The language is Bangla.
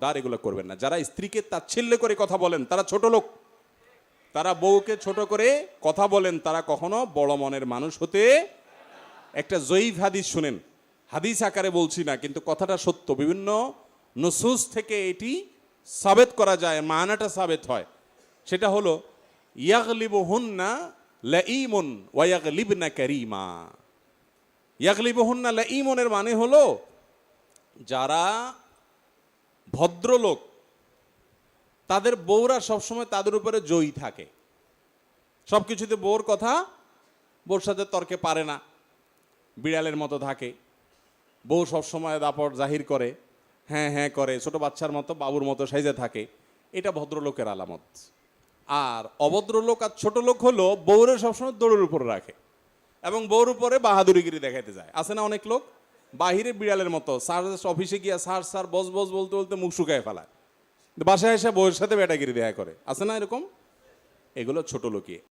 খবরদার এগুলো করবেন না। যারা স্ত্রীকে তাচ্ছিল্য করে কথা বলেন তারা ছোট লোক, তারা বউকে ছোট করে কথা বলেন, তারা কখনো বড় মনের মানুষ হতে। একটা জয়ীফ হাদিস শুনেন, হাদিস আকারে বলছি না কিন্তু কথাটা সত্য, বিভিন্ন নসুস থেকে এটি সাবেত করা যায়, মানাটা সাবেত হয়। সেটা হলো ইয়াগলিবুহুন্না লাঈমুন ওয়া ইয়াগলিবনা কারীমা। ইয়াগলিবুহুন্না লাঈমুনের মানে হলো যারা ভদ্রলোক তাদের বউরা সবসময় তাদের উপরে জয়ী থাকে, সব কিছুতে বউর কথা, বউর সাথে তর্কে পারে না, বিড়ালের মতো থাকে, বউ সবসময় দাপট জাহির করে, হ্যাঁ হ্যাঁ করে, ছোট বাচ্চার মতো বাবুর মতো সাইজে থাকে। এটা ভদ্রলোকের আলামত। আর অভদ্রলোক আর ছোট লোক হলো বউরে সবসময় দৌড়ের উপরে রাখে এবং বউর উপরে বাহাদুরিগিরি দেখাইতে যায়। আছে না অনেক লোক বাহিরে বিড়ালের মতো, স্যার অফিসে গিয়া স্যার স্যার বস বস বলতে বলতে মুখ শুকায় ফেলায়, বাসায় এসে বউয়ের সাথে বেটাগিরি দেখা করে। আছে না এরকম? এগুলো ছোট লোকই।